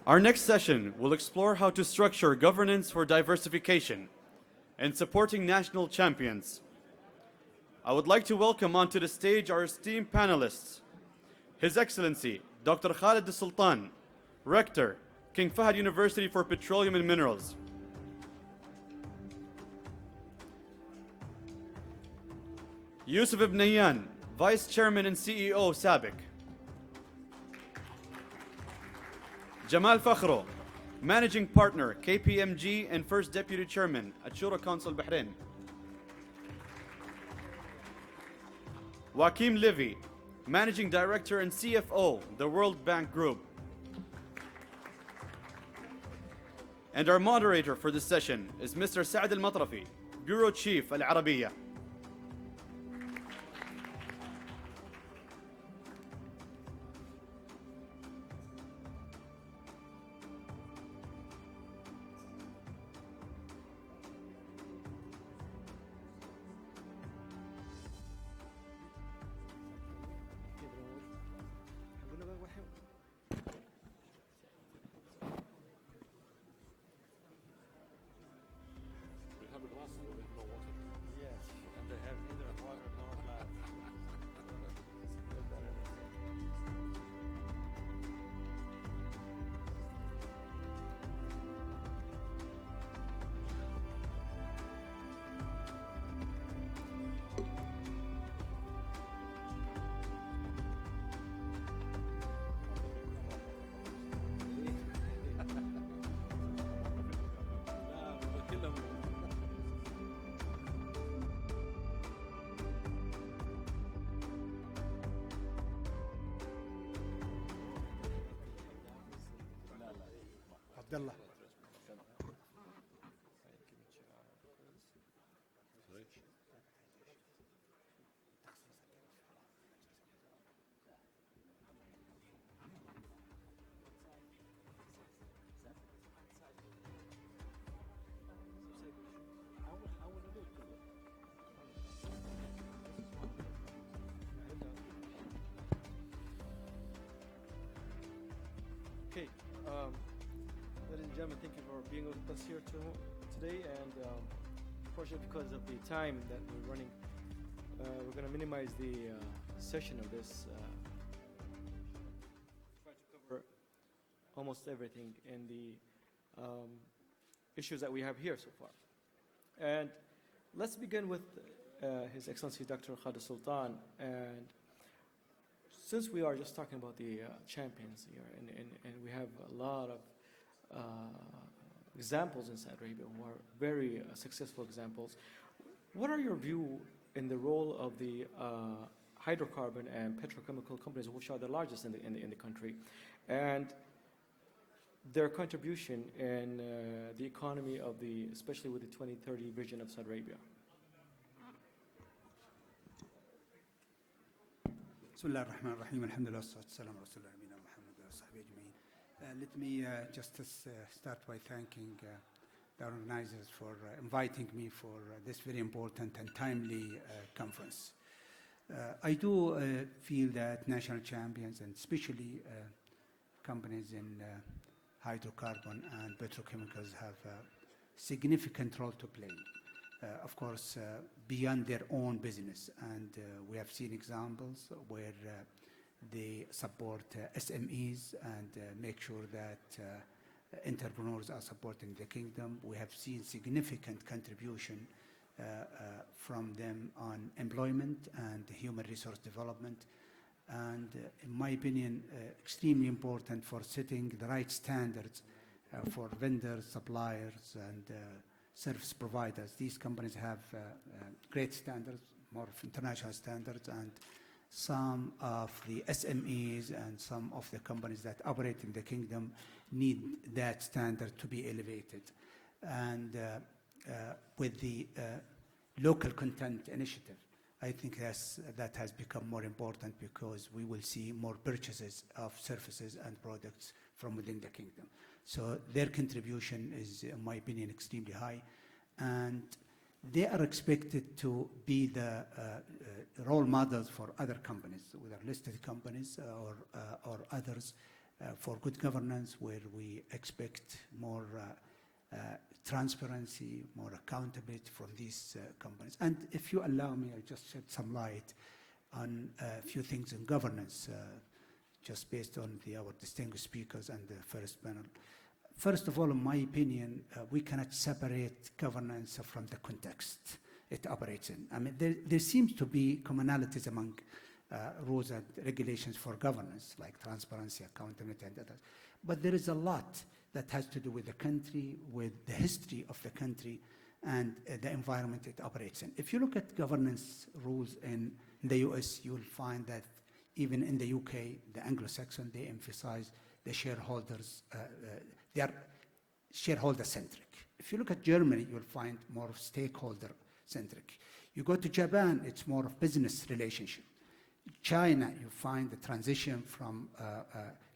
Our next session will explore how to structure governance for diversification and supporting national champions. I would like to welcome onto the stage our esteemed panelists, His Excellency Dr. Khaled Al-Sultan, Rector, King Fahd University for Petroleum and Minerals. Yousef Al-Benyan, Vice Chairman and CEO, SABIC. Jamal Fakhro, Managing Partner, KPMG and First Deputy Chairman at Shura Council, Bahrain. Joaquim Levy, Managing Director and CFO, the World Bank Group. And our moderator for this session is Mr. Saad Al-Matrafi, Bureau Chief, Al-Arabiya. Abdullah. Okay. Ladies and gentlemen, thank you for being with us here today. And unfortunately, because of the time that we're running, we're going to minimize the session of this. Try to cover almost everything in the issues that we have here so far. And let's begin with His Excellency Dr. Khaled Al-Sultan. And since we are just talking about the champions here, and we have a lot of examples in Saudi Arabia who are very successful examples. What are your view in the role of the hydrocarbon and petrochemical companies, which are the largest in the country, and their contribution in the economy of especially with the 2030 vision of Saudi Arabia? Bismillah ar-Rahman ar-Rahim. Alhamdulillah, salam Rasulullah, Muhammad wa sahbihi ajma'in. Let me just start by thanking the organizers for inviting me for this very important and timely conference. I do feel that national champions, and especially companies in hydrocarbon and petrochemicals, have a significant role to play. Of course, beyond their own business. And we have seen examples where they support SMEs and make sure that entrepreneurs are supporting the kingdom. We have seen significant contribution from them on employment and human resource development. And in my opinion, extremely important for setting the right standards for vendors, suppliers, and service providers. These companies have great standards, more of international standards, and some of the SMEs and some of the companies that operate in the kingdom need that standard to be elevated. And with the local content initiative, I think that has become more important because we will see more purchases of services and products from within the kingdom. So their contribution is, in my opinion, extremely high. And they are expected to be the role models for other companies, whether listed companies or others, for good governance, where we expect more transparency, more accountability from these companies. And if you allow me, I'll just shed some light on a few things in governance, just based on our distinguished speakers and the first panel. First of all, in my opinion, we cannot separate governance from the context it operates in. I mean, there seems to be commonalities among rules and regulations for governance, like transparency, accountability, and others. But there is a lot that has to do with the country, with the history of the country, and the environment it operates in. If you look at governance rules in the US, you'll find that even in the UK, the Anglo-Saxon, they emphasize the shareholders, they are shareholder-centric. If you look at Germany, you'll find more stakeholder-centric. You go to Japan, it's more of business relationship. China, you find the transition from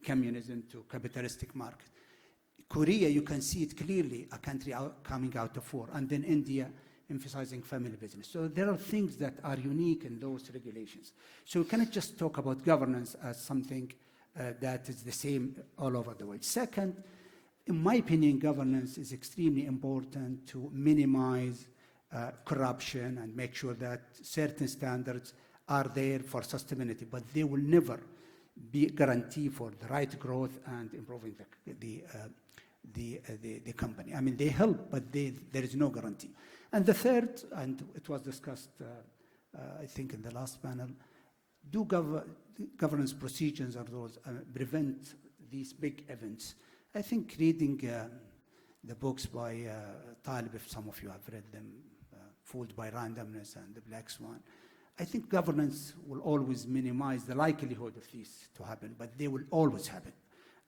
communism to capitalistic market. Korea, you can see it clearly, a country coming out of war. And then India, emphasizing family business. So there are things that are unique in those regulations. So we cannot just talk about governance as something that is the same all over the world. Second, in my opinion, governance is extremely important to minimize corruption and make sure that certain standards are there for sustainability, but they will never be a guarantee for the right growth and improving the company. I mean, they help, but there is no guarantee. And the third, and it was discussed, I think, in the last panel, do governance procedures or those prevent these big events? I think reading the books by Talib, if some of you have read them, Fooled by Randomness and The Black Swan, I think governance will always minimize the likelihood of these to happen, but they will always happen.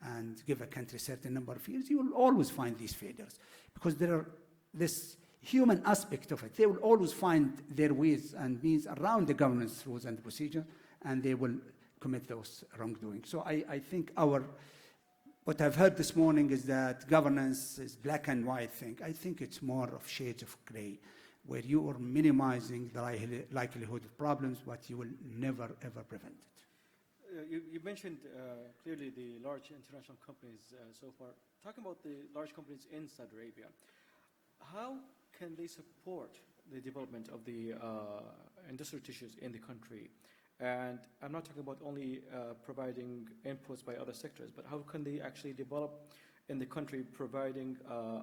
And give a country a certain number of years, you will always find these failures, because there are this human aspect of it. They will always find their ways and means around the governance rules and procedure, and they will commit those wrongdoing. So I think what I've heard this morning is that governance is black and white thing. I think it's more of shades of gray, where you are minimizing the likelihood of problems, but you will never, ever prevent it. You mentioned clearly the large international companies so far. Talking about the large companies in Saudi Arabia, how can they support the development of the industrial tissues in the country? And I'm not talking about only providing inputs by other sectors, but how can they actually develop in the country, providing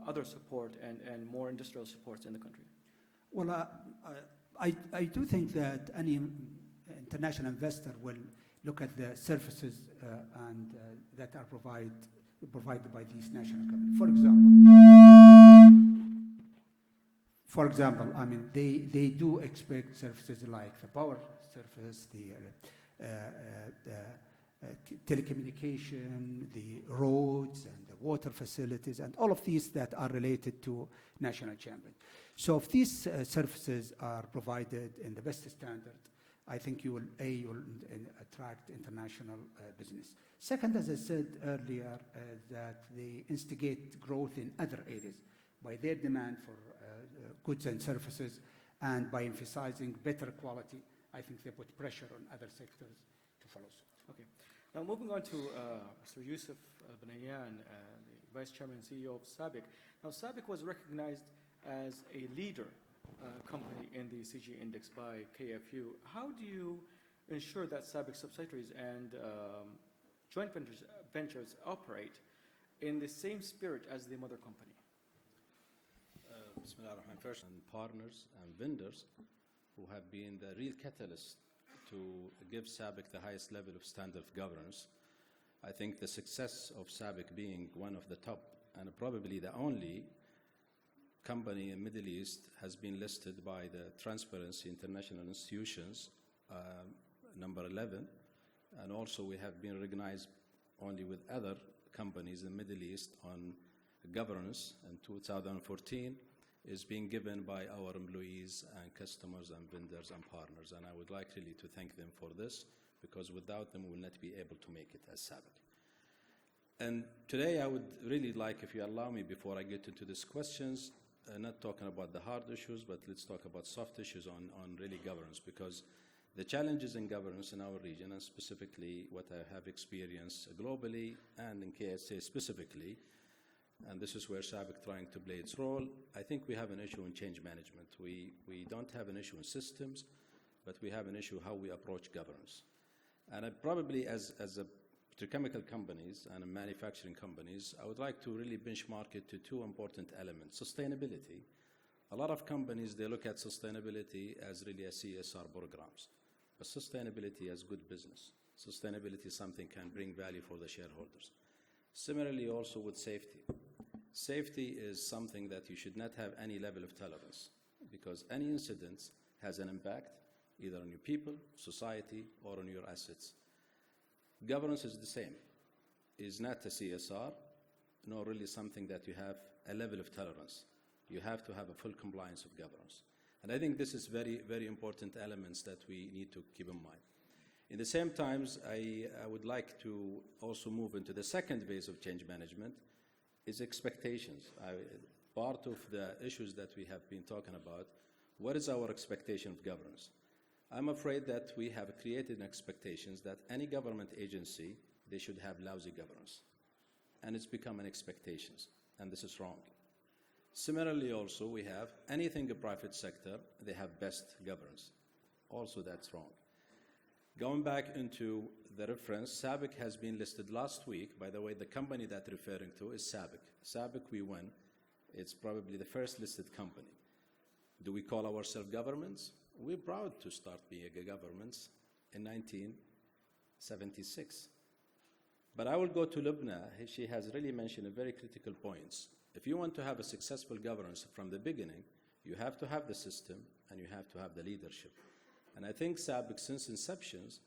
other support and more industrial supports in the country? Well, I do think that any international investor will look at the services and that are provided by these national companies. For example, I mean, they do expect services like the power service, the telecommunication, the roads and the water facilities, and all of these that are related to national champions. So if these services are provided in the best standard, I think you'll attract international business. Second, as I said earlier, that they instigate growth in other areas by their demand for goods and services, and by emphasizing better quality. I think they put pressure on other sectors to follow suit. Okay. Now moving on to Mr. Yousef Al-Benyan, the Vice Chairman and CEO of SABIC. Now SABIC was recognized as a leader company in the CG index by KFU. How do you ensure that SABIC subsidiaries and joint ventures operate in the same spirit as the mother company? Bismillah ar-Rahman, first, and partners and vendors who have been the real catalyst to give SABIC the highest level of standard of governance. I think the success of SABIC being one of the top and probably the only company in the Middle East has been listed by the Transparency International Institutions, number 11, and also we have been recognized only with other companies in the Middle East on governance in 2014, is being given by our employees and customers and vendors and partners, and I would like really to thank them for this, because without them we will not be able to make it as SABIC. And today I would really like, if you allow me, before I get into these questions, not talking about the hard issues, but let's talk about soft issues on really governance, because The challenges in governance in our region, and specifically what I have experienced globally and in KSA specifically, and this is where SABIC trying to play its role, I think we have an issue in change management. We don't have an issue in systems, but we have an issue how we approach governance. And probably as a petrochemical companies and manufacturing companies, I would like to really benchmark it to two important elements. Sustainability. A lot of companies, they look at sustainability as really a CSR programs, but sustainability as good business. Sustainability is something can bring value for the shareholders. Similarly also with safety. Safety is something that you should not have any level of tolerance, because any incident has an impact either on your people, society, or on your assets. Governance is the same. It's not a CSR, nor really something that you have a level of tolerance. You have to have a full compliance of governance. And I think this is very, very important elements that we need to keep in mind. In the same times, I would like to also move into the second phase of change management, is expectations. Part of the issues that we have been talking about, what is our expectation of governance? I'm afraid that we have created expectations that any government agency, they should have lousy governance. And it's become an expectation, and this is wrong. Similarly also, we have anything in the private sector, they have best governance. Also that's wrong. Going back into the reference, SABIC has been listed last week. By the way, the company that referring to is SABIC. SABIC, we won. It's probably the first listed company. Do we call ourselves governments? We're proud to start being a government in 1976. But I will go to Lubna. She has really mentioned a very critical points. If you want to have a successful governance from the beginning, you have to have the system and you have to have the leadership. And I think SABIC, since inceptions,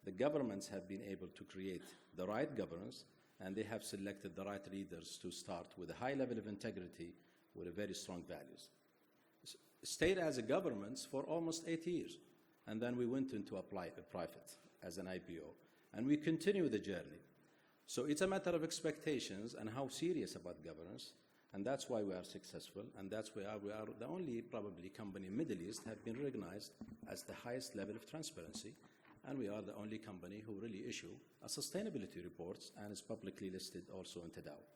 the governments have been able to create the right governance, and they have selected the right leaders to start with a high level of integrity with a very strong values. Stayed as a government for almost 8 years, and then we went into a private as an IPO, and we continue the journey. So it's a matter of expectations and how serious about governance, and that's why we are successful, and that's why we are the only probably company in Middle East have been recognized as the highest level of transparency, and we are the only company who really issue a sustainability reports and is publicly listed also in Tadawul.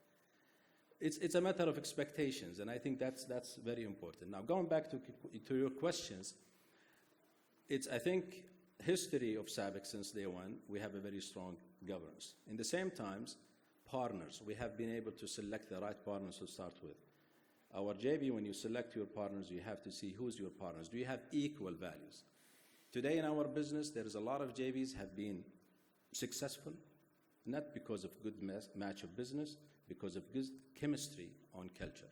It's a matter of expectations, and I think that's very important. Now, going back to your questions, it's, I think, history of SABIC since day one, we have a very strong governance. In the same times, partners, we have been able to select the right partners to start with. Our JV, when you select your partners, you have to see who's your partners. Do you have equal values? Today in our business, there is a lot of JVs have been successful, not because of good match of business, because of good chemistry on culture.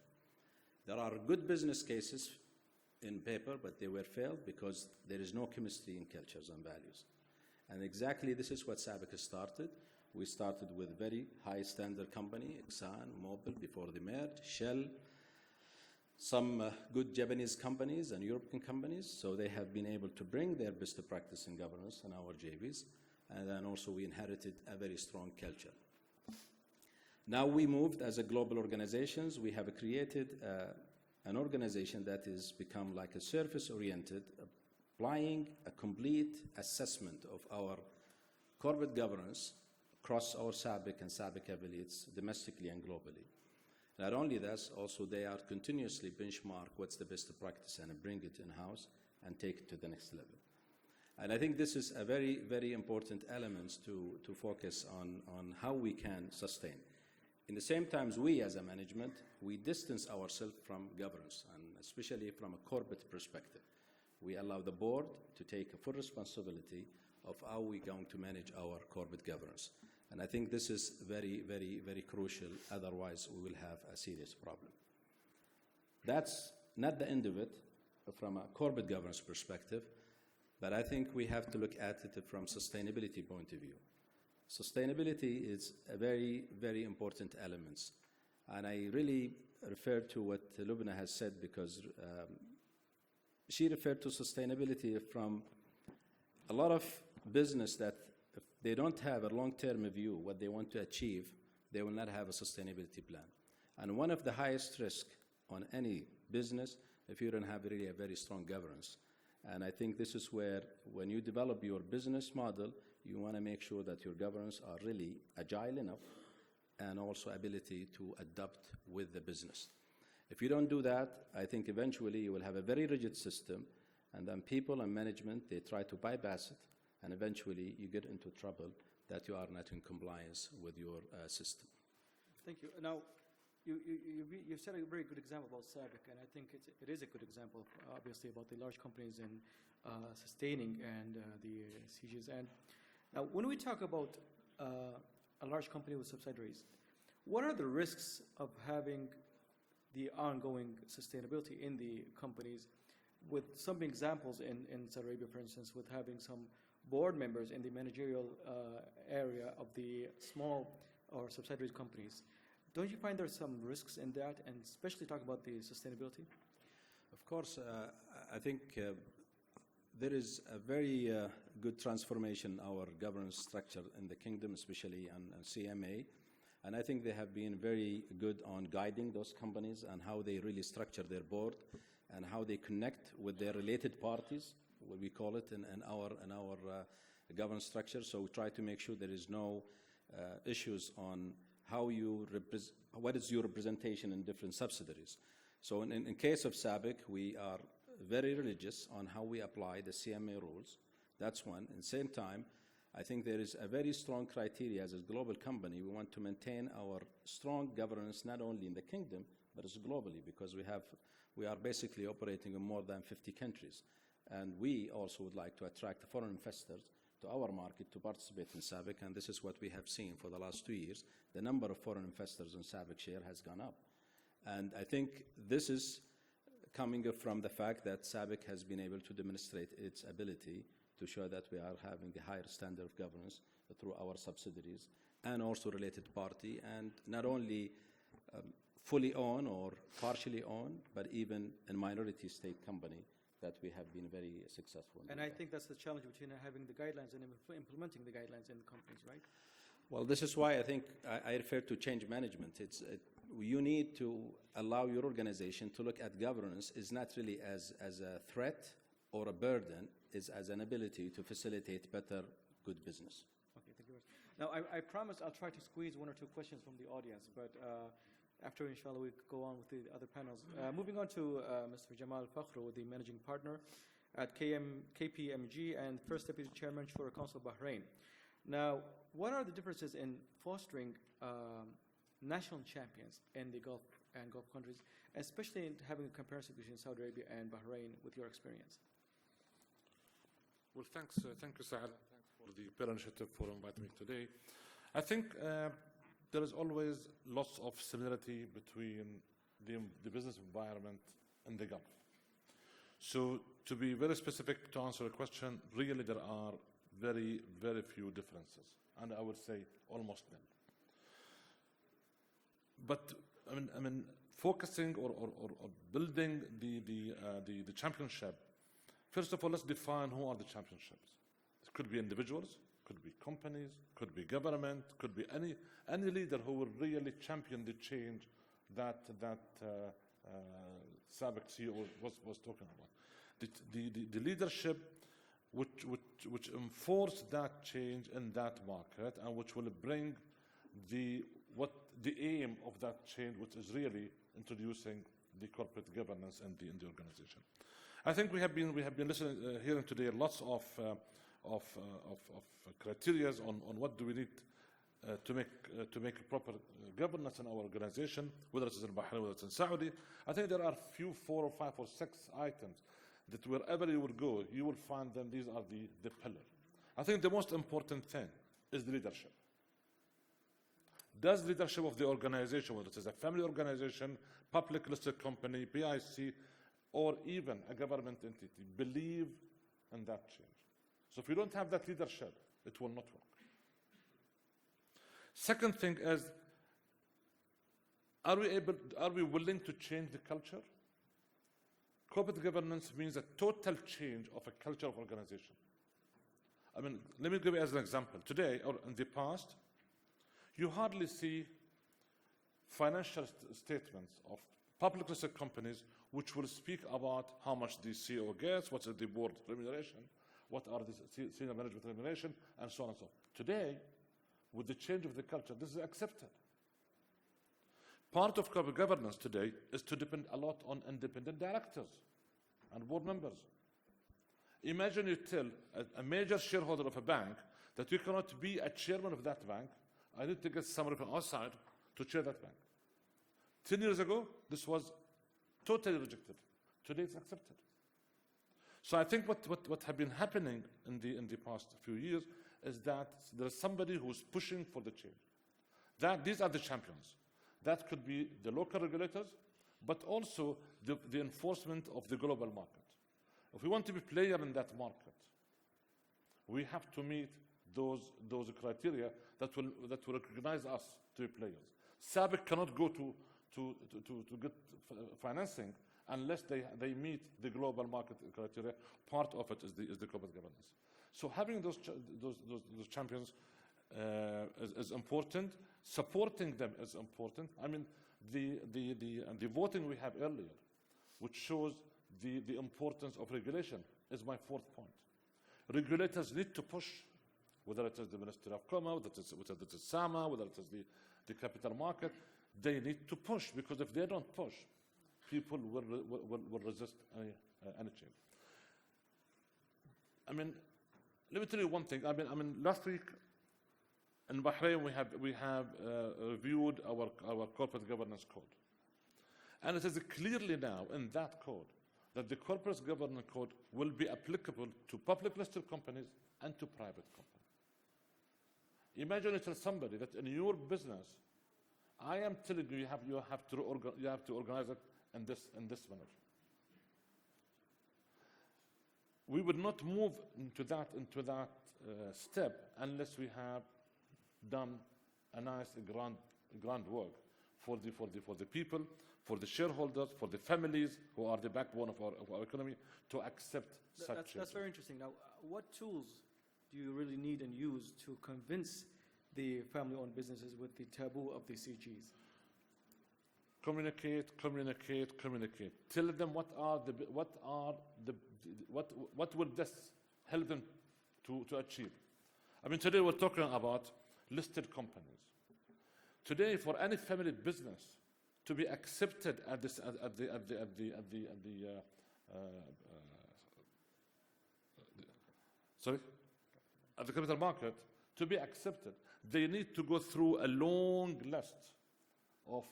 There are good business cases in paper, but they were failed because there is no chemistry in cultures and values. And exactly this is what SABIC started. We started with very high standard company, Exxon, Mobil before the merge, Shell, some good Japanese companies and European companies. So they have been able to bring their best practice in governance in our JVs. And then also we inherited a very strong culture. Now we moved as a global organizations. We have created an organization that is become like a service-oriented, applying a complete assessment of our corporate governance across our SABIC and SABIC affiliates domestically and globally. Not only that, also they are continuously benchmark what's the best practice and bring it in-house and take it to the next level. And I think this is a very, very important element to focus on how we can sustain. In the same time, we as a management, we distance ourselves from governance, and especially from a corporate perspective. We allow the board to take a full responsibility of how we're going to manage our corporate governance. And I think this is very, very, very crucial. Otherwise, we will have a serious problem. That's not the end of it from a corporate governance perspective, but I think we have to look at it from sustainability point of view. Sustainability is a very, very important element. And I really refer to what Lubna has said because she referred to sustainability from a lot of business that if they don't have a long-term view, what they want to achieve, they will not have a sustainability plan. And one of the highest risks on any business, if you don't have really a very strong governance. And I think this is where, when you develop your business model, you want to make sure that your governance are really agile enough and also ability to adapt with the business. If you don't do that, I think eventually you will have a very rigid system, and then people and management, they try to bypass it, and eventually you get into trouble that you are not in compliance with your system. Thank you. Now, you said a very good example about SABIC, and I think it is a good example, obviously, about the large companies in sustaining and the sieges. And now, when we talk about a large company with subsidiaries, what are the risks of having the ongoing sustainability in the companies? With some examples in Saudi Arabia, for instance, with having some board members in the managerial area of the small or subsidiary companies. Don't you find there's some risks in that, and especially talk about the sustainability? Of course, I think there is a very good transformation in our governance structure in the kingdom, especially on CMA. And I think they have been very good on guiding those companies and how they really structure their board and how they connect with their related parties, what we call it in our governance structure. So we try to make sure there is no issues on how you what is your representation in different subsidiaries. So in case of SABIC, we are very religious on how we apply the CMA rules. That's one. At the same time, I think there is a very strong criteria as a global company. We want to maintain our strong governance not only in the kingdom, but also globally, because we are basically operating in more than 50 countries. And we also would like to attract foreign investors to our market to participate in SABIC, and this is what we have seen for the last 2 years. The number of foreign investors in SABIC share has gone up. And I think this is coming from the fact that SABIC has been able to demonstrate its ability to show that we are having a higher standard of governance through our subsidiaries and also related party, and not only fully owned or partially owned, but even a minority state company that we have been very successful in. And I think that's the challenge between having the guidelines and implementing the guidelines in the companies, right? Well, this is why I think I refer to change management. You need to allow your organization to look at governance is not really as a threat or a burden, is as an ability to facilitate better, good business. Okay, thank you very much. Now, I promise I'll try to squeeze one or two questions from the audience, but after, inshallah, we go on with the other panels. Moving on to Mr. Jamal Fakhro, the managing partner at KPMG and first deputy chairman, Shura Council of Bahrain. Now, what are the differences in fostering national champions in the Gulf and Gulf countries, especially in having a comparison between Saudi Arabia and Bahrain with your experience? Well, thank you, Saad. Thanks for the peer initiative for inviting me today. I think there is always lots of similarity between the business environment and the Gulf. So to be very specific to answer the question, really there are very, very few differences, and I would say almost none. But I mean focusing or building the championship, first of all, let's define who are the championships. It could be individuals, could be companies, could be government, could be any leader who will really champion the change that SABIC CEO was talking about. The leadership which enforce that change in that market and which will bring the aim of that change, which is really introducing the corporate governance in the organization. I think we have been listening, hearing today lots of criteria on what do we need to make a proper governance in our organization, whether it's in Bahrain, whether it's in Saudi. I think there are few 4 or 5 or 6 items that wherever you will go, you will find them. These are the pillar. I think the most important thing is the leadership. Does leadership of the organization, whether it is a family organization, public listed company, PIC, or even a government entity, believe in that change? So if you don't have that leadership, it will not work. Second thing is, are we willing to change the culture? Corporate governance means a total change of a culture of organization. I mean, let me give you as an example. Today, or in the past, you hardly see financial statements of public listed companies which will speak about how much the CEO gets, what's the board remuneration, what are the senior management remuneration, and so on and so on. Today, with the change of the culture, this is accepted. Part of corporate governance today is to depend a lot on independent directors and board members. Imagine you tell a major shareholder of a bank that you cannot be a chairman of that bank. I need to get somebody from outside to chair that bank. 10 years ago, this was totally rejected. Today, it's accepted. So I think what has been happening in the past few years is that there's somebody who's pushing for the change. These are the champions. That could be the local regulators, but also the enforcement of the global market. If we want to be a player in that market, we have to meet those criteria that will recognize us to be players. SABIC cannot go to get financing unless they meet the global market criteria. Part of it is the corporate governance. So having those champions is important. Supporting them is important. I mean, the voting we have earlier, which shows the importance of regulation, is my fourth point. Regulators need to push, whether it is the Ministry of Commerce, whether it is SAMA, whether it is the capital market. They need to push, because if they don't push, people will resist any change. I mean, let me tell you one thing. I mean, last week in Bahrain we have reviewed our corporate governance code, and it is clearly now in that code that the corporate governance code will be applicable to public listed companies and to private companies. Imagine you tell somebody that in your business, I am telling you you have to organize it in this manner. We would not move into that step unless we have done a nice grand work for the people, for the shareholders, for the families who are the backbone of our economy, to accept such changes. That's very interesting. Now, what tools do you really need and use to convince the family-owned businesses with the taboo of the CGs? Communicate. Tell them what will this help them to achieve. I mean, today we're talking about listed companies. Today, for any family business to be accepted at the capital market, to be accepted, they need to go through a long list of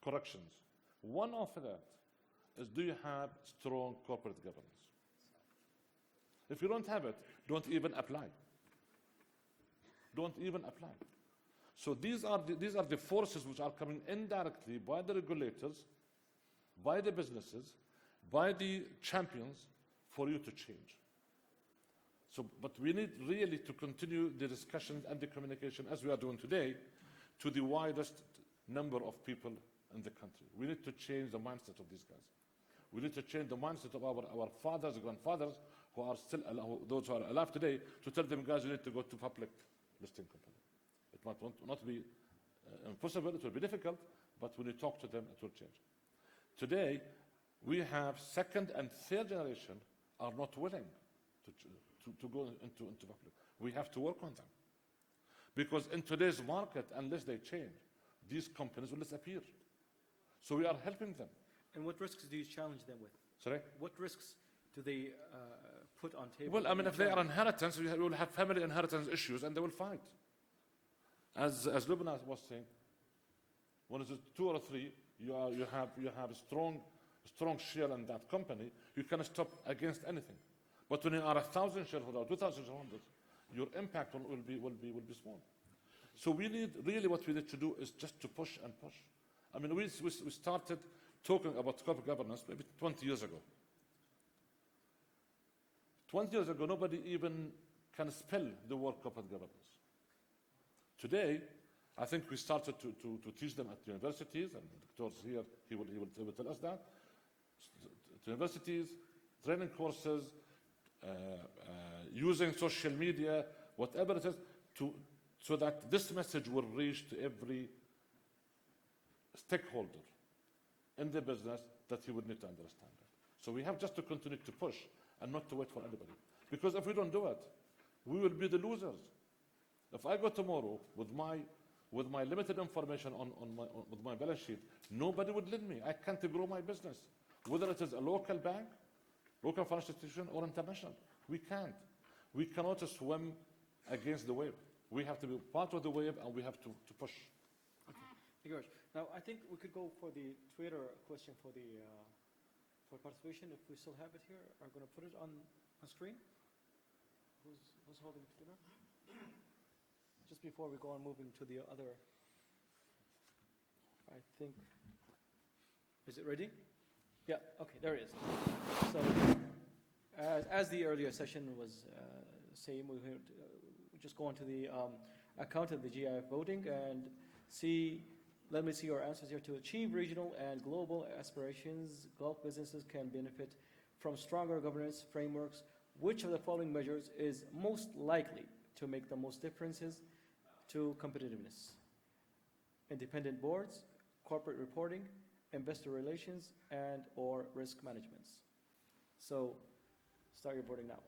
corrections. One of that is, do you have strong corporate governance? If you don't have it, don't even apply. Don't even apply. So these are the forces which are coming indirectly by the regulators, by the businesses, by the champions, for you to change. So, but we need really to continue the discussion and the communication, as we are doing today, to the widest number of people in the country. We need to change the mindset of these guys. We need to change the mindset of our fathers, grandfathers, who are still those who are alive today, to tell them, guys, you need to go to public listing company. It might not be impossible, it will be difficult, but when you talk to them, it will change. Today, we have second and third generation are not willing to go into public. We have to work on them. Because in today's market, unless they change, these companies will disappear. So we are helping them. And what risks do you challenge them with? Sorry? What risks do they put on table? Well, I mean, if they are inheritance, we will have family inheritance issues, and they will fight. As Lebanon was saying, when it's 2 or 3, you have a strong share in that company, you can stop against anything. But when you are 1,000 shareholders, 2,000 shareholders, your impact will be small. So we need, really what we need to do is just to push and push. I mean, we started talking about corporate governance maybe 20 years ago. 20 years ago, nobody even can spell the word corporate governance. Today, I think we started to teach them at universities, and the doctor's here, he will tell us that. To universities, training courses, using social media, whatever it is, so that this message will reach to every stakeholder in the business, that he would need to understand it. So we have just to continue to push and not to wait for anybody. Because if we don't do it, we will be the losers. If I go tomorrow with my limited information with my balance sheet, nobody would lend me. I can't grow my business, whether it is a local bank, local financial institution, or international. We can't. We cannot swim against the wave. We have to be part of the wave, and we have to push. Okay. Thank you very much. Now, I think we could go for the Twitter question for participation. If we still have it here, I'm going to put it on screen. Who's holding Twitter? Just before we go on moving to the other, I think, is it ready? Yeah, okay, there it is. So, as the earlier session was saying, we just go on to the account of the GIF voting and let me see your answers here. To achieve regional and global aspirations, Gulf businesses can benefit from stronger governance frameworks. Which of the following measures is most likely to make the most differences to competitiveness? Independent boards, corporate reporting, investor relations, and or risk management. So start your voting now.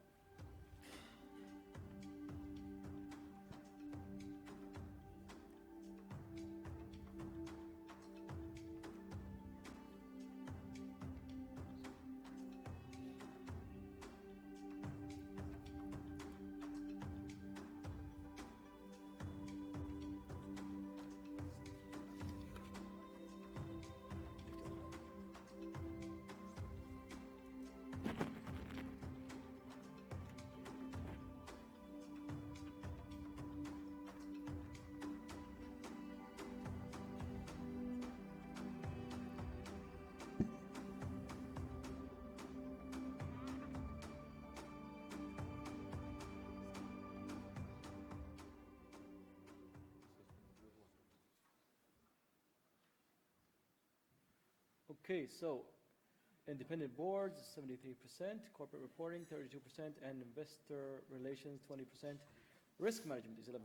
Okay, so independent boards, 73%, corporate reporting, 32%, and investor relations, 20%. Risk management is 11%.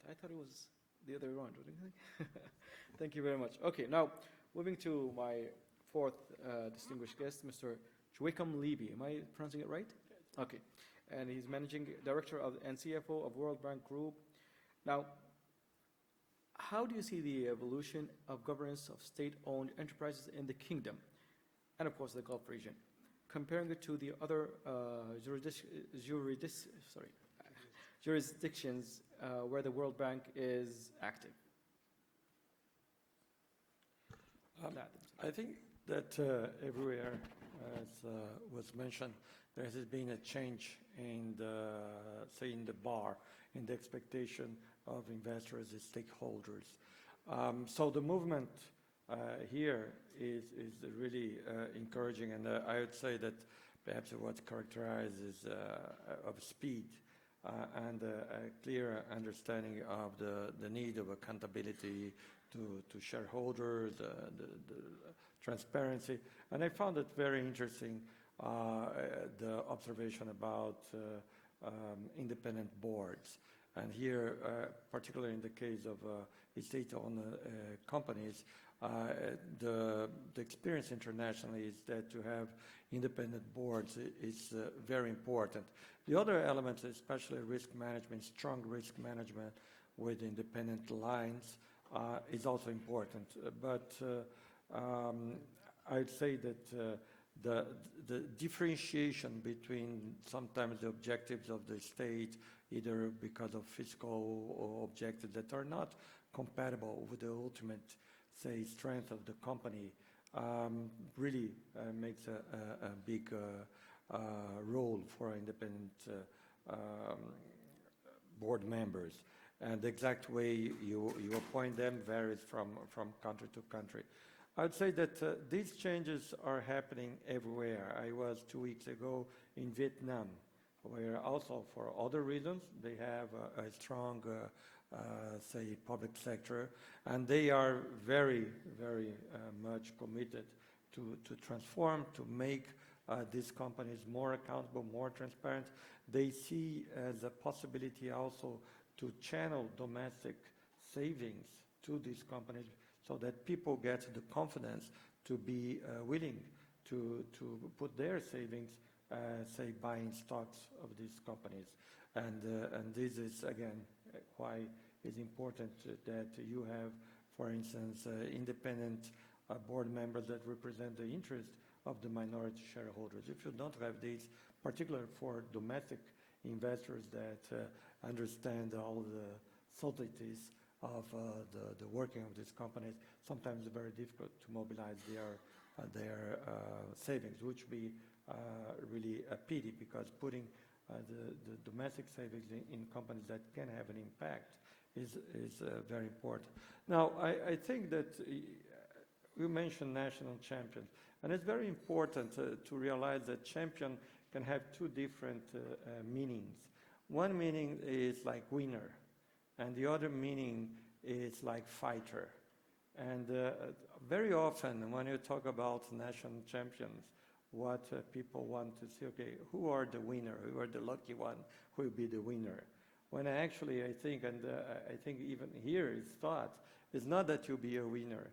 I thought it was the other way around, wouldn't you think? Thank you very much. Okay, now moving to my fourth distinguished guest, Mr. Joaquim Levy. Am I pronouncing it right? Okay, and he's managing director and CFO of World Bank Group. Now, how do you see the evolution of governance of state-owned enterprises in the kingdom, and of course the Gulf region, comparing it to the other jurisdictions where the World Bank is active? I think that everywhere, as was mentioned, there has been a change in the bar, in the expectation of investors as stakeholders. So the movement here is really encouraging, and I would say that perhaps what characterizes of speed and a clear understanding of the need of accountability to shareholders, the transparency. And I found it very interesting, the observation about independent boards. And here, particularly in the case of state-owned companies, the experience internationally is that to have independent boards is very important. The other elements, especially risk management, strong risk management with independent lines, is also important. But I'd say that the differentiation between sometimes the objectives of the state, either because of fiscal objectives that are not compatible with the ultimate, say, strength of the company, really makes a big role for independent board members. And the exact way you appoint them varies from country to country. I would say that these changes are happening everywhere. I was 2 weeks ago in Vietnam, where also for other reasons, they have a strong, say, public sector, and they are very, very much committed to transform, to make these companies more accountable, more transparent. They see as a possibility also to channel domestic savings to these companies so that people get the confidence to be willing to put their savings, say, buying stocks of these companies. And this is, again, why it's important that you have, for instance, independent board members that represent the interest of the minority shareholders. If you don't have these, particularly for domestic investors that understand all the subtleties of the working of these companies, sometimes it's very difficult to mobilize their savings, which would be really a pity, because putting the domestic savings in companies that can have an impact is very important. Now, I think that you mentioned national champions, and it's very important to realize that champion can have two different meanings. One meaning is like winner, and the other meaning is like fighter. And very often when you talk about national champions, what people want to see, okay, who are the winner? Who are the lucky one who will be the winner? When actually I think, and I think even here it's thought, it's not that you'll be a winner.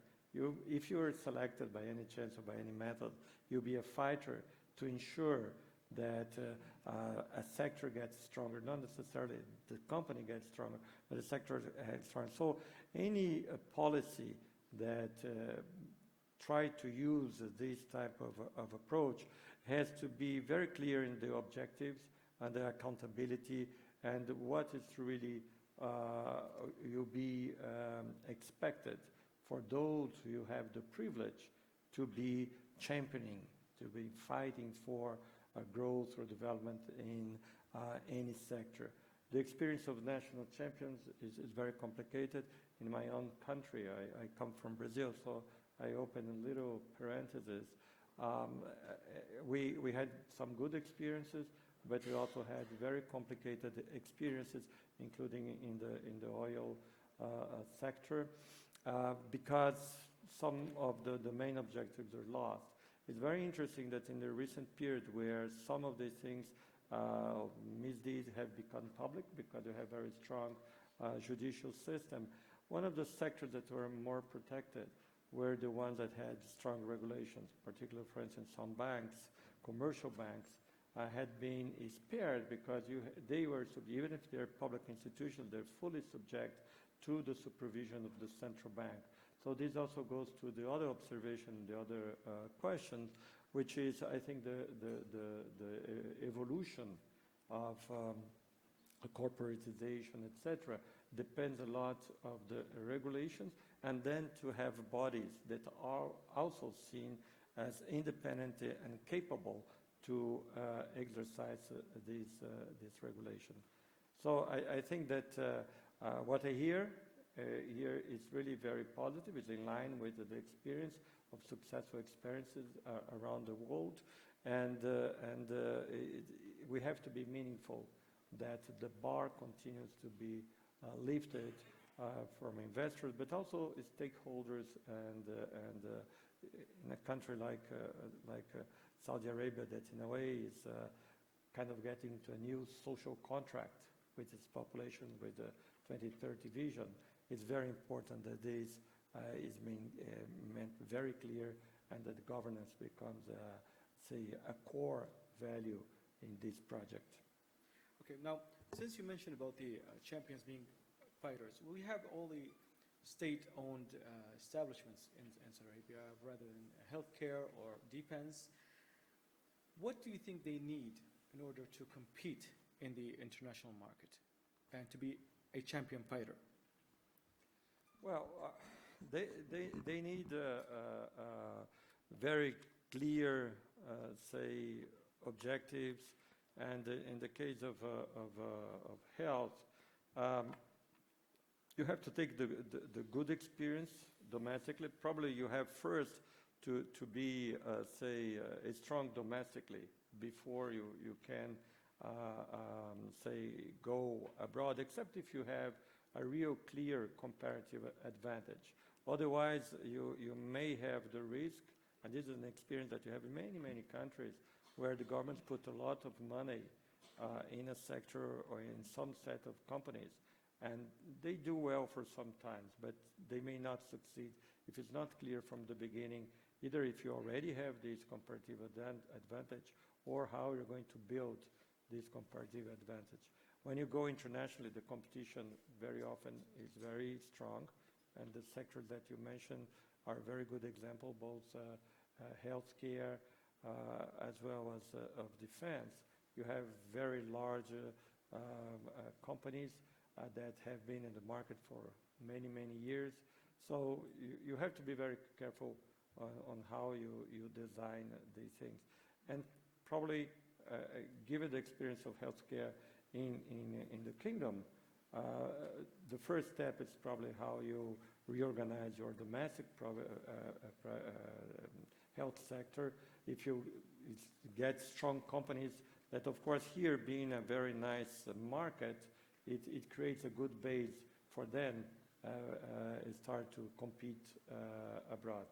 If you are selected by any chance or by any method, you'll be a fighter to ensure that a sector gets stronger, not necessarily the company gets stronger, but the sector gets stronger. So any policy that try to use this type of approach has to be very clear in the objectives and the accountability and what is really will be expected for those who have the privilege to be championing, to be fighting for growth or development in any sector. The experience of national champions is very complicated. In my own country, I come from Brazil, so I open a little parenthesis. We had some good experiences, but we also had very complicated experiences, including in the oil sector, because some of the main objectives are lost. It's very interesting that in the recent period where some of these things, misdeeds have become public because we have very strong judicial system, one of the sectors that were more protected were the ones that had strong regulations, particularly, for instance, some banks, commercial banks, had been spared because they were, even if they're public institutions, they're fully subject to the supervision of the central bank. So this also goes to the other observation, the other question, which is, I think, the evolution of corporatization, etc., depends a lot of the regulations, and then to have bodies that are also seen as independent and capable to exercise this regulation. So I think that what I hear here is really very positive. It's in line with the experience of successful experiences around the world, and we have to be meaningful that the bar continues to be lifted from investors, but also stakeholders, and in a country like Saudi Arabia, that in a way is kind of getting to a new social contract with its population, with the 2030 vision. It's very important that this is being meant very clear, and that governance becomes, say, a core value in this project. Okay, now, since you mentioned about the champions being fighters, we have all the state-owned establishments in Saudi Arabia, rather than healthcare or defense. What do you think they need in order to compete in the international market and to be a champion fighter? Well, they need very clear, say, objectives, and in the case of health, you have to take the good experience domestically. Probably you have first to be, say, strong domestically before you can, say, go abroad, except if you have a real clear comparative advantage. Otherwise, you may have the risk, and this is an experience that you have in many countries, where the governments put a lot of money in a sector or in some set of companies, and they do well for some times, but they may not succeed if it's not clear from the beginning either if you already have this comparative advantage or how you're going to build this comparative advantage. When you go internationally, the competition very often is very strong, and the sectors that you mentioned are a very good example, both healthcare as well as of defense. You have very large companies that have been in the market for many, many years. So you have to be very careful on how you design these things. And probably, given the experience of healthcare in the kingdom, the first step is probably how you reorganize your domestic health sector. If you get strong companies that, of course, here being a very nice market, it creates a good base for them start to compete abroad.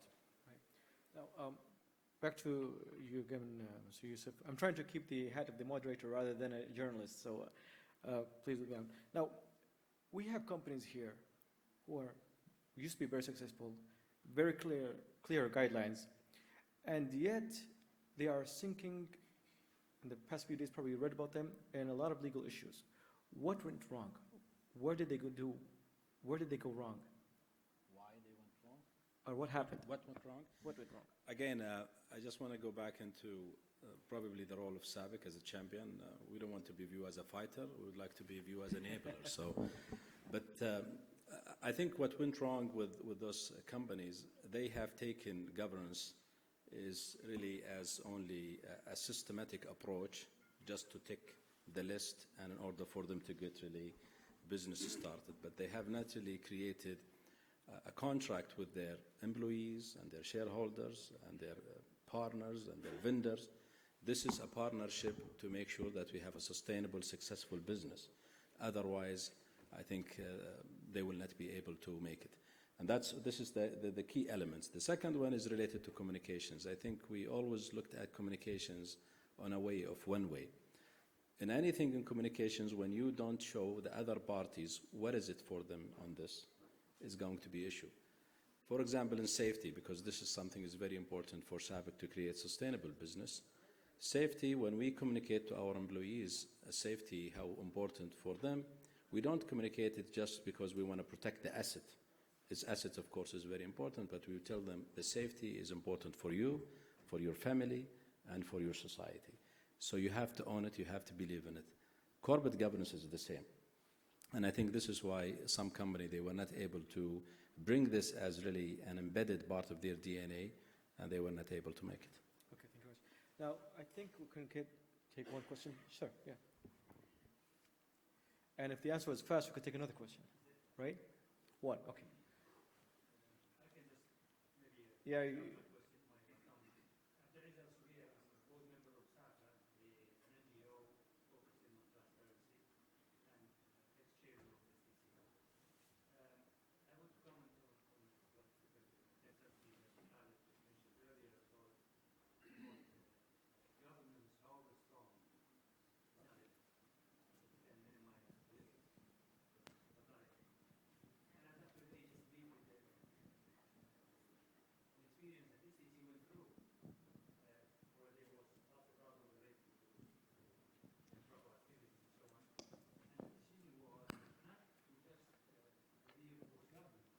Right. Now, back to you again, Mr. Yousef. I'm trying to keep the hat of the moderator rather than a journalist, so please look down. Now, we have companies here who used to be very successful, very clear guidelines, and yet they are sinking. In the past few days, probably you read about them, and a lot of legal issues. What went wrong? Where did they go Where did they go wrong? Why they went wrong? Or what happened? What went wrong? What went wrong? Again, I just want to go back into probably the role of SABIC as a champion. We don't want to be viewed as a fighter. We would like to be viewed as an enabler. But I think what went wrong with those companies, they have taken governance is really as only a systematic approach just to tick the list and in order for them to get really business started. But they have not really created a contract with their employees and their shareholders and their partners and their vendors. This is a partnership to make sure that we have a sustainable, successful business. Otherwise, I think they will not be able to make it. And this is the key elements. The second one is related to communications. I think we always looked at communications on a way of one way. In anything in communications, when you don't show the other parties what is it for them on this, is going to be issue. For example, in safety, because this is something is very important for SABIC to create sustainable business. Safety, when we communicate to our employees, safety, how important for them, we don't communicate it just because we want to protect the asset. Its assets, of course, is very important, but we tell them the safety is important for you, for your family, and for your society. So you have to own it, you have to believe in it. Corporate governance is the same. And I think this is why some company, they were not able to bring this as really an embedded part of their DNA, and they were not able to make it. Okay, thank you very much. Now, I think we can take one question. Sure, yeah. And if the answer was fast, we could take another question, right? One, okay. Yeah.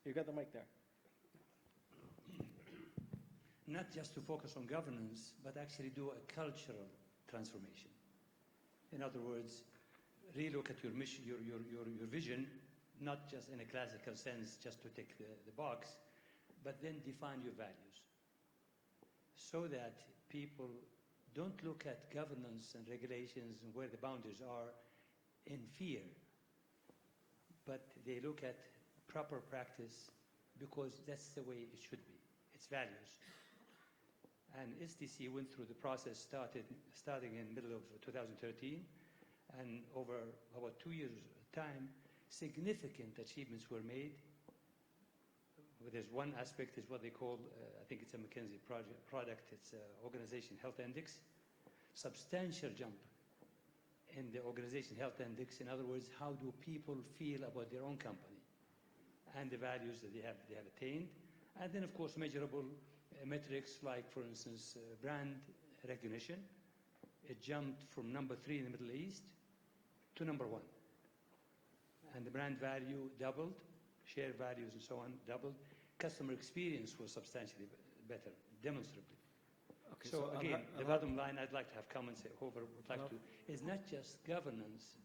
You got the mic there. Not just to focus on governance, but actually do a cultural transformation. In other words, relook at your mission, your vision, not just in a classical sense, just to tick the box, but then define your values so that people don't look at governance and regulations and where the boundaries are in fear, but they look at proper practice because that's the way it should be. It's values. And STC went through the process starting in the middle of 2013, and over about 2 years' time, significant achievements were made. There's one aspect is what they call, I think it's a McKinsey product, it's Organization Health Index. Substantial jump in the Organization Health Index. In other words, how do people feel about their own company and the values that they have attained. And then, of course, measurable metrics like, for instance, brand recognition. It jumped from number 3 in the Middle East to number 1. And the brand value doubled, share values and so on doubled. Customer experience was substantially better, demonstrably. Okay, So again, the bottom line I'd like to have comments, whoever would like to, is not just governance,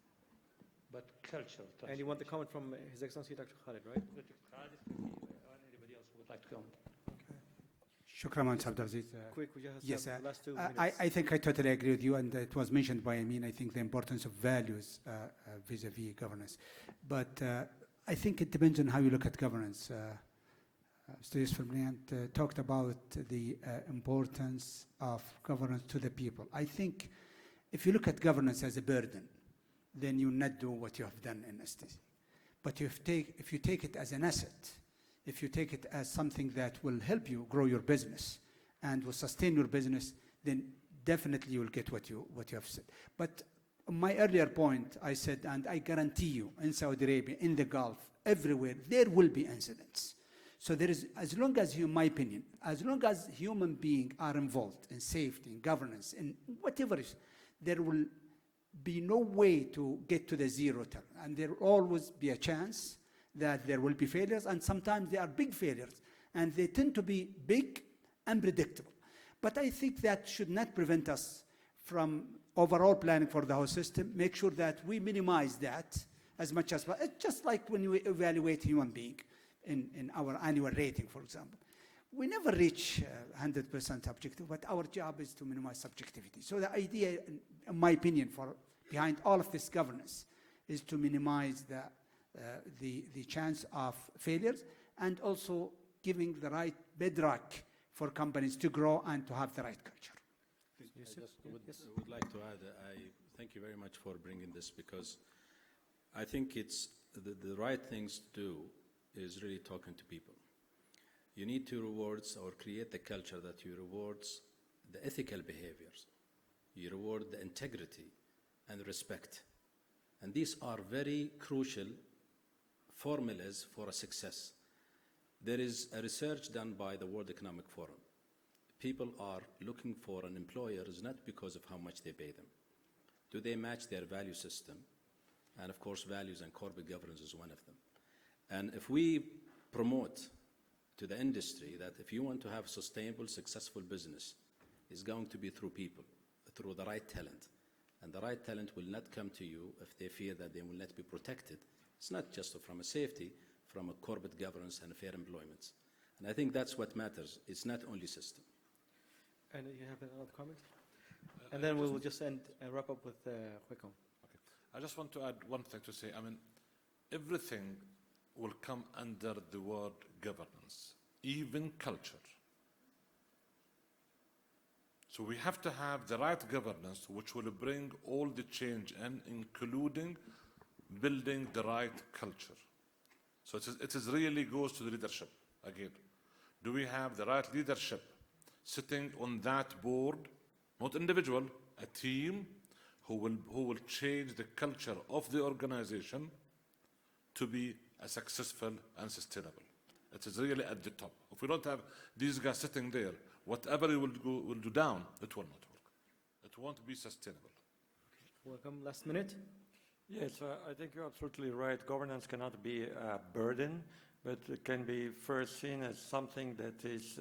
but cultural. And you want the comment from His Excellency Dr. Khaled, right? Khaled, or anybody else who would like to comment. Shukran, Mr. Abdulaziz. Quick, we just Yes, have the last 2 I minutes. think I totally agree with you, and it was mentioned by Amin, I think the importance of values vis-a-vis governance. But I think it depends on how you look at governance. Mr. Yousef talked about the importance of governance to the people. I think if you look at governance as a burden, then you not do what you have done in STC. But if you take it as an asset, if you take it as something that will help you grow your business and will sustain your business, then definitely you will get what you have said. But my earlier point, I said, and I guarantee you, in Saudi Arabia, in the Gulf, everywhere, there will be incidents. So there is, as long as in my opinion, as long as human beings are involved in safety, in governance, in whatever is, there will be no way to get to the zero term. And there will always be a chance that there will be failures, and sometimes they are big failures, and they tend to be big and predictable. But I think that should not prevent us from overall planning for the whole system, make sure that we minimize that as much as possible. It's just like when we evaluate human being in our annual rating, for example. We never reach 100% objective, but our job is to minimize subjectivity. So the idea, in my opinion, behind all of this governance is to minimize the chance of failures, and also giving the right bedrock for companies to grow and to have the right culture. I just would like to add, I thank you very much for bringing this, because I think it's the right things to do is really talking to people. You need to rewards or create the culture that you rewards the ethical behaviors. You reward the integrity and respect. And these are very crucial formulas for a success. There is a research done by the World Economic Forum. People are looking for an employer is not because of how much they pay them. Do they match their value system? And of course, values and corporate governance is one of them. And if we promote to the industry that if you want to have sustainable, successful business, it's going to be through people, through the right talent. And the right talent will not come to you if they fear that they will not be protected. It's not just from a safety, from a corporate governance and fair employment. And I think that's what matters. It's not only system. And you have another comment? And then we'll just end and wrap up with Joaquim. Okay. I just want to add one thing to say. I mean, everything will come under the word governance, even culture. So we have to have the right governance, which will bring all the change in, including building the right culture. So it is really goes to the leadership again. Do we have the right leadership sitting on that board, not individual, a team who will change the culture of the organization to be successful and sustainable? It is really at the top. If we don't have these guys sitting there, whatever will do down, it will not work. It won't be sustainable. Welcome. Last minute. Yes, I think you're absolutely right. Governance cannot be a burden, but it can be first seen as something that is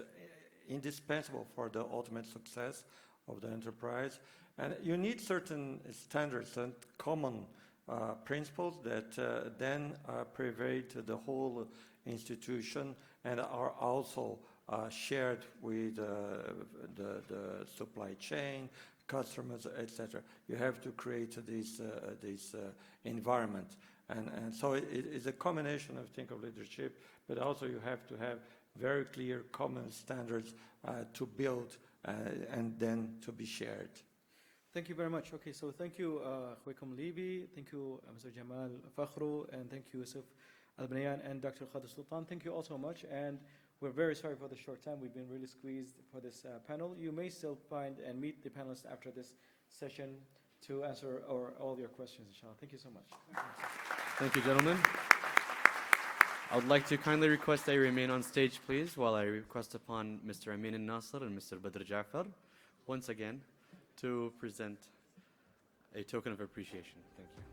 indispensable for the ultimate success of the enterprise. And you need certain standards and common principles that then pervade the whole institution and are also shared with the supply chain, customers, etc. You have to create this environment. And so it is a combination of leadership, but also you have to have very clear common standards to build and then to be shared. Thank you very much. Okay, so thank you, Joaquim Levy, thank you, Mr. Jamal, Fakhro, and thank you, Yousef, Al-Benyan, and Dr. Al-Sultan. Thank you all so much, and we're very sorry for the short time. We've been really squeezed for this panel. You may still find and meet the panelists after this session to answer all your questions, inshallah. Thank you so much. Thank you, gentlemen. I would like to kindly request that you remain on stage, please, while I request upon Mr. Amin al-Nasser and Mr. Badr Jafar, once again, to present a token of appreciation. Thank you.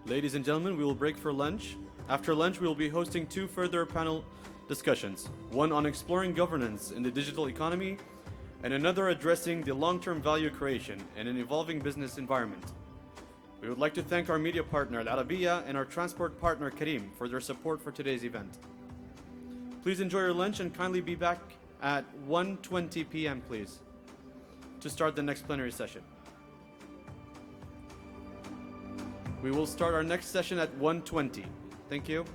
Ladies and gentlemen, we will break for lunch. After lunch, we will be hosting 2 further panel discussions, one on exploring governance in the digital economy, and another addressing the long-term value creation in an evolving business environment. We would like to thank our media partner, Al-Arabiya, and our transport partner, Kareem, for their support for today's event. Please enjoy your lunch and kindly be back at 1:20 p.m., please, to start the next plenary session. We will start our next session at 1:20. Thank you.